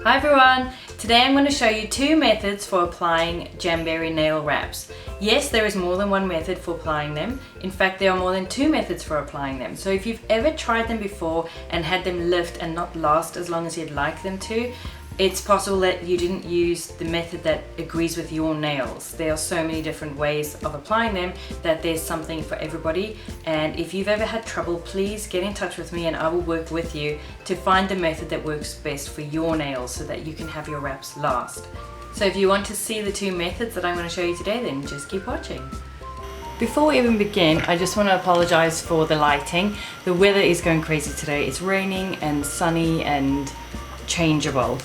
Hi everyone! Today I'm going to show you two methods for applying Jamberry nail wraps. Yes, there is more than one method for applying them. In fact, there are more than two methods for applying them. So if you've ever tried them before and had them lift and not last as long as you'd like them to, it's possible that you didn't use the method that agrees with your nails. There are so many different ways of applying them that there's something for everybody. And if you've ever had trouble, please get in touch with me and I will work with you to find the method that works best for your nails so that you can have your wraps last. So if you want to see the two methods that I'm going to show you today, then just keep watching. Before we even begin, I just want to apologize for the lighting. The weather is going crazy today. It's raining and sunny and changeable.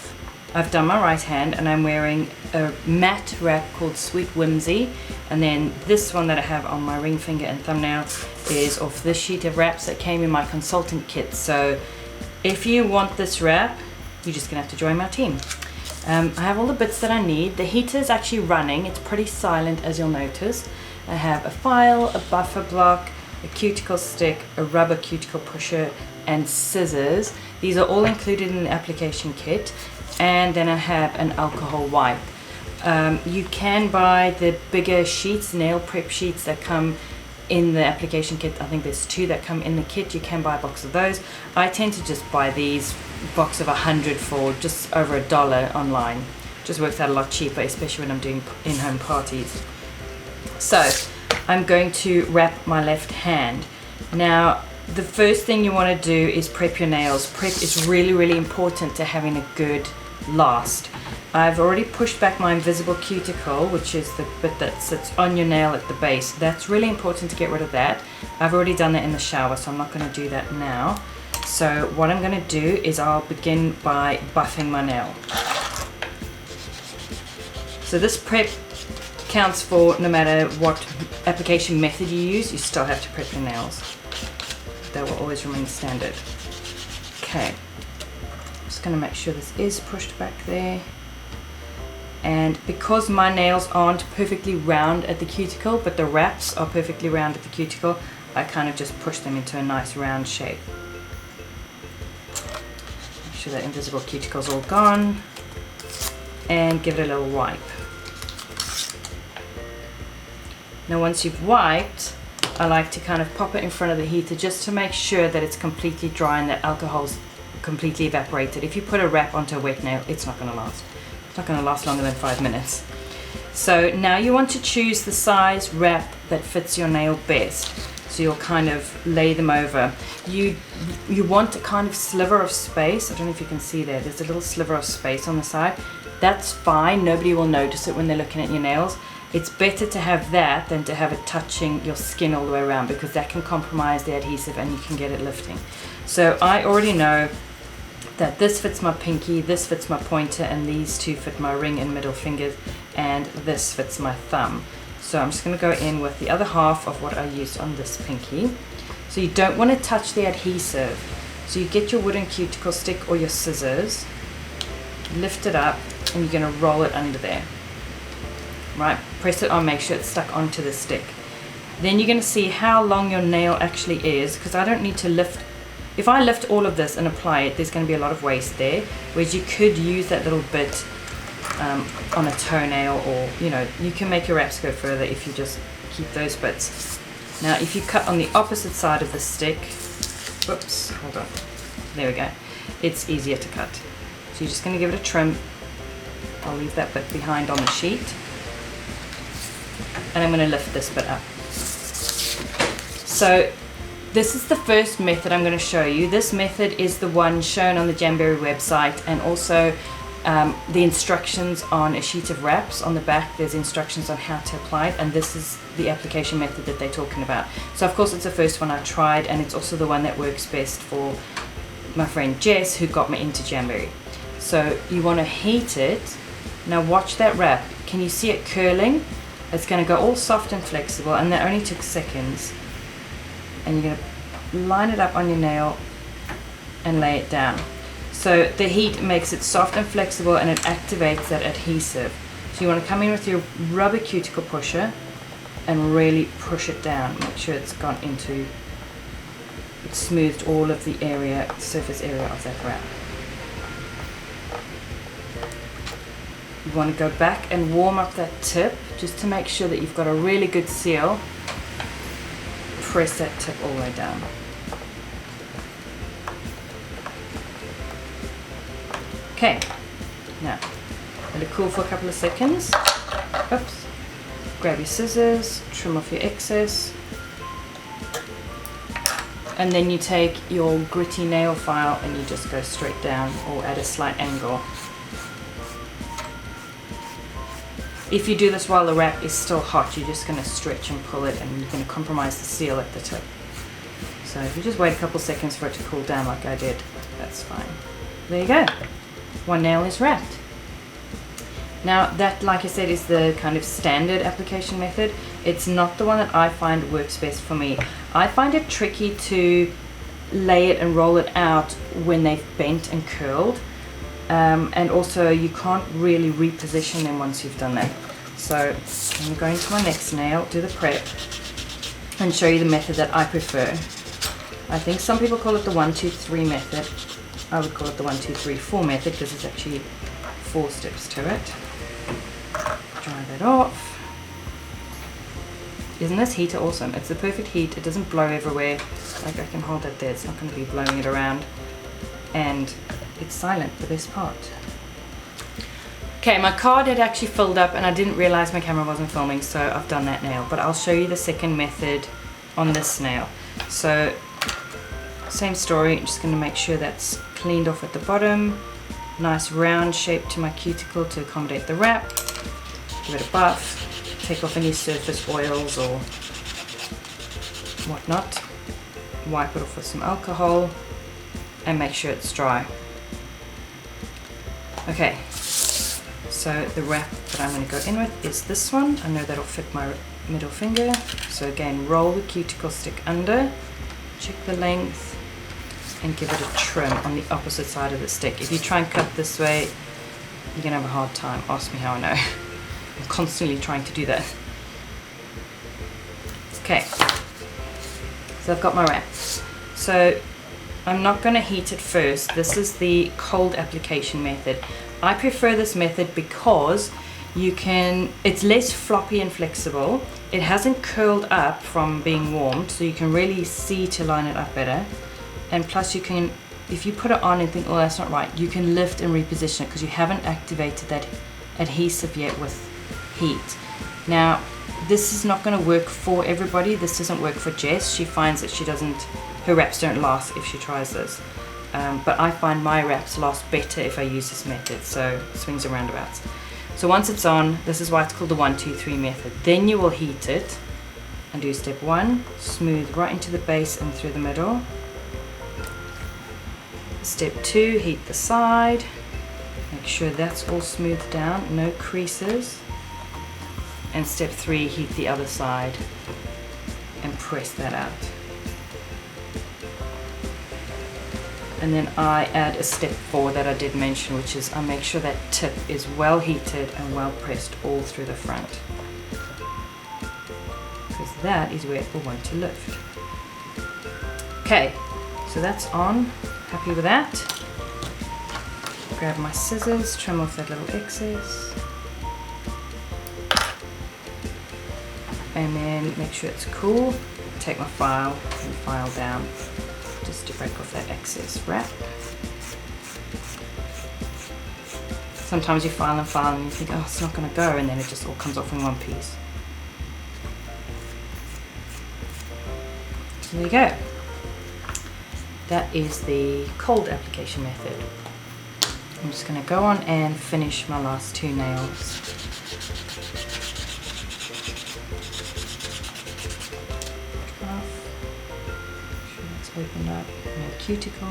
I've done my right hand and I'm wearing a matte wrap called Sweet Whimsy, and then this one that I have on my ring finger and thumbnail is off this sheet of wraps that came in my consultant kit. So if you want this wrap, you're just gonna have to join my team. I have all the bits that I need. The heater is actually running. It's pretty silent, as you'll notice. I have a file, a buffer block, a cuticle stick, a rubber cuticle pusher, and scissors. These are all included in the application kit. And then I have an alcohol wipe. You can buy the bigger sheets, nail prep sheets that come in the application kit. I think there's two that come in the kit. You can buy a box of those. I tend to just buy these box of 100 for just over $1 online. Just works out a lot cheaper, especially when I'm doing in-home parties. So I'm going to wrap my left hand. Now, the first thing you want to do is prep your nails. Prep is really, really important to having a good last. I've already pushed back my invisible cuticle, which is the bit that sits on your nail at the base. That's really important to get rid of that. I've already done that in the shower, so I'm not going to do that now. So what I'm going to do is I'll begin by buffing my nail. So this prep counts for no matter what application method you use, you still have to prep your nails. That will always remain standard. Okay, just going to make sure this is pushed back there. And because my nails aren't perfectly round at the cuticle, but the wraps are perfectly round at the cuticle, I kind of just push them into a nice round shape. Make sure that invisible cuticle's all gone, and give it a little wipe. Now once you've wiped, I like to kind of pop it in front of the heater just to make sure that it's completely dry and that alcohol's completely evaporated. If you put a wrap onto a wet nail, it's not going to last. It's not going to last longer than 5 minutes. So now you want to choose the size wrap that fits your nail best. So you'll kind of lay them over. You want a kind of sliver of space. I don't know if you can see there. There's a little sliver of space on the side. That's fine. Nobody will notice it when they're looking at your nails. It's better to have that than to have it touching your skin all the way around, because that can compromise the adhesive and you can get it lifting. So I already know that this fits my pinky, this fits my pointer, and these two fit my ring and middle fingers, and this fits my thumb. So I'm just going to go in with the other half of what I used on this pinky. So you don't want to touch the adhesive. So you get your wooden cuticle stick or your scissors, lift it up, and you're going to roll it under there. Right, press it on, make sure it's stuck onto the stick. Then you're going to see how long your nail actually is, because I don't need to lift. If I lift all of this and apply it, there's going to be a lot of waste there, whereas you could use that little bit on a toenail, or you can make your wraps go further if you just keep those bits. Now if you cut on the opposite side of the stick, whoops, hold on, there we go, it's easier to cut. So you're just going to give it a trim. I'll leave that bit behind on the sheet. And I'm going to lift this bit up. So this is the first method I'm going to show you. This method is the one shown on the Jamberry website, and also the instructions on a sheet of wraps. On the back there's instructions on how to apply it, and this is the application method that they're talking about. So of course it's the first one I tried, and it's also the one that works best for my friend Jess, who got me into Jamberry. So you want to heat it. Now watch that wrap. Can you see it curling? It's going to go all soft and flexible, and that only took seconds. And you're going to line it up on your nail and lay it down. So the heat makes it soft and flexible, and it activates that adhesive. So you want to come in with your rubber cuticle pusher and really push it down. Make sure it's gone into, it's smoothed all of the area, surface area of that wrap. You want to go back and warm up that tip just to make sure that you've got a really good seal. Press that tip all the way down. Okay, now let it cool for a couple of seconds. Oops. Grab your scissors, trim off your excess, and then you take your gritty nail file and you just go straight down or at a slight angle. If you do this while the wrap is still hot, you're just going to stretch and pull it, and you're going to compromise the seal at the tip. So if you just wait a couple seconds for it to cool down like I did, that's fine. There you go. One nail is wrapped. Now that, like I said, is the kind of standard application method. It's not the one that I find works best for me. I find it tricky to lay it and roll it out when they've bent and curled. And also you can't really reposition them once you've done that. So I'm going to go into my next nail, do the prep, and show you the method that I prefer. I think some people call it the 1, 2, 3 method. I would call it the 1, 2, 3, 4 method because there's actually 4 steps to it. Dry that off. Isn't this heater awesome? It's the perfect heat. It doesn't blow everywhere. Like, I can hold it there. It's not going to be blowing it around. And it's silent, the best part. Okay, my card had actually filled up and I didn't realize my camera wasn't filming, so I've done that nail. But I'll show you the second method on this nail. So, same story. I'm just going to make sure that's cleaned off at the bottom. Nice round shape to my cuticle to accommodate the wrap. Give it a buff. Take off any surface oils or whatnot. Wipe it off with some alcohol and make sure it's dry. Okay, so the wrap that I'm going to go in with is this one. I know that'll fit my middle finger. So again, roll the cuticle stick under, check the length, and give it a trim on the opposite side of the stick. If you try and cut this way, you're going to have a hard time. Ask me how I know. I'm constantly trying to do that. Okay, so I've got my wrap. So I'm not going to heat it first. This is the cold application method. I prefer this method because it's less floppy and flexible. It hasn't curled up from being warmed, so you can really see to line it up better. And plus you can, if you put it on and think, oh, that's not right, you can lift and reposition it because you haven't activated that adhesive yet with heat. Now, this is not going to work for everybody. This doesn't work for Jess. She finds that her wraps don't last if she tries this. But I find my wraps last better if I use this method, so swings and roundabouts. So once it's on, this is why it's called the 1, 2, 3 method. Then you will heat it and do step 1, smooth right into the base and through the middle. Step 2, heat the side. Make sure that's all smoothed down, no creases. And step 3, heat the other side and press that out. And then I add a step 4 that I did mention, which is I make sure that tip is well heated and well pressed all through the front, because that is where it will want to lift. Okay, so that's on. Happy with that. Grab my scissors, trim off that little excess, and then make sure it's cool. Take my file and file down just to break off that excess wrap. Sometimes you file and you think, oh, it's not going to go, and then it just all comes off in one piece. So there you go. That is the cold application method. I'm just going to go on and finish my last 2 nails. Open up your cuticle.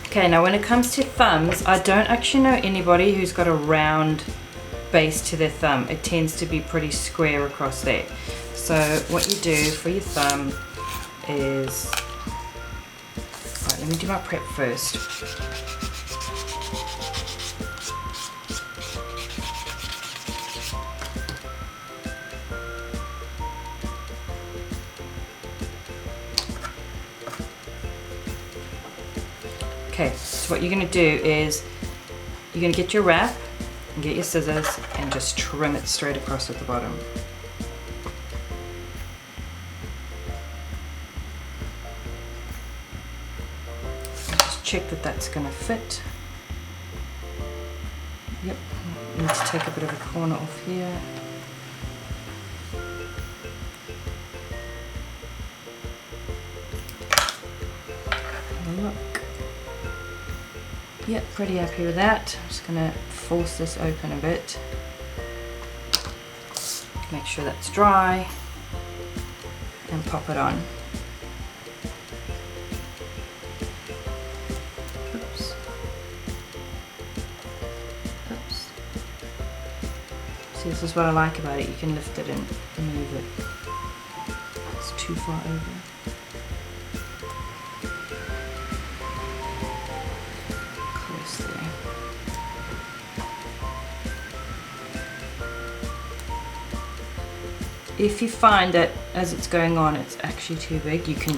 Okay, now when it comes to thumbs, I don't actually know anybody who's got a round base to their thumb. It tends to be pretty square across there. So what you do for your thumb is, right, let me do my prep first. Okay, so what you're going to do is you're going to get your wrap and get your scissors and just trim it straight across at the bottom. Just check that that's going to fit. Yep, you need to take a bit of a corner off here. Have a look. Yep, pretty happy with that. I'm just going to force this open a bit. Make sure that's dry and pop it on. Oops. Oops. See, this is what I like about it. You can lift it and move it. It's too far over. If you find that as it's going on it's actually too big, you can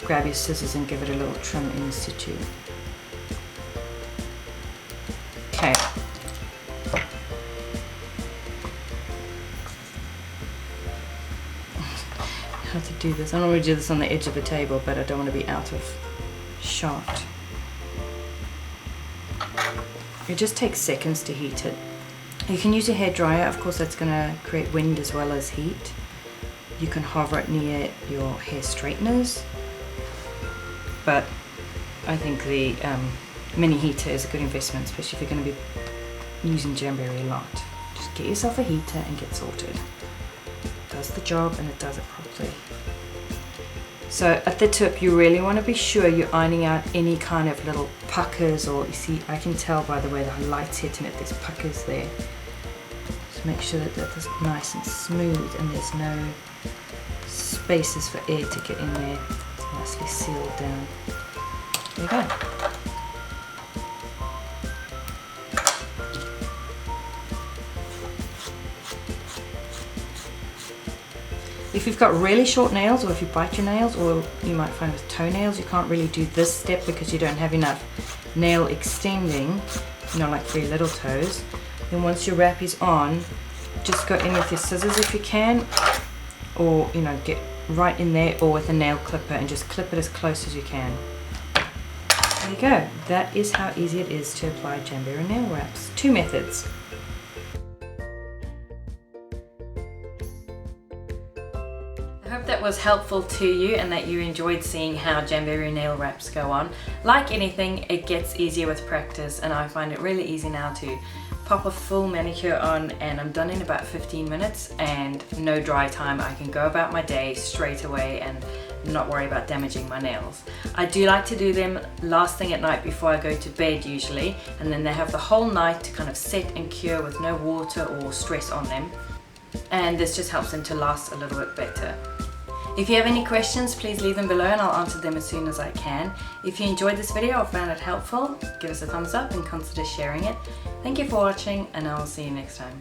grab your scissors and give it a little trim in situ. Okay. How to do this? I normally do this on the edge of the table, but I don't want to be out of shot. It just takes seconds to heat it. You can use a hairdryer, of course that's going to create wind as well as heat. You can hover it near your hair straighteners, but I think the mini heater is a good investment, especially if you're going to be using Jamberry a lot. Just get yourself a heater and get sorted. It does the job and it does it properly. So at the tip you really want to be sure you're ironing out any kind of little puckers, or you see I can tell by the way the light's hitting it, there's puckers there. Just make sure that that's nice and smooth and there's no spaces for air to get in there. It's nicely sealed down. There you go. If you've got really short nails, or if you bite your nails, or you might find with toenails you can't really do this step because you don't have enough nail extending, you know, like for your little toes, then once your wrap is on, just go in with your scissors if you can, or you know, get right in there, or with a nail clipper and just clip it as close as you can. There you go. That is how easy it is to apply Jamberry nail wraps. 2 methods. I hope that was helpful to you and that you enjoyed seeing how Jamberry nail wraps go on. Like anything, it gets easier with practice, and I find it really easy now to pop a full manicure on and I'm done in about 15 minutes and no dry time. I can go about my day straight away and not worry about damaging my nails. I do like to do them last thing at night before I go to bed usually, and then they have the whole night to kind of set and cure with no water or stress on them, and this just helps them to last a little bit better. If you have any questions, please leave them below and I'll answer them as soon as I can. If you enjoyed this video or found it helpful, give us a thumbs up and consider sharing it. Thank you for watching, and I will see you next time.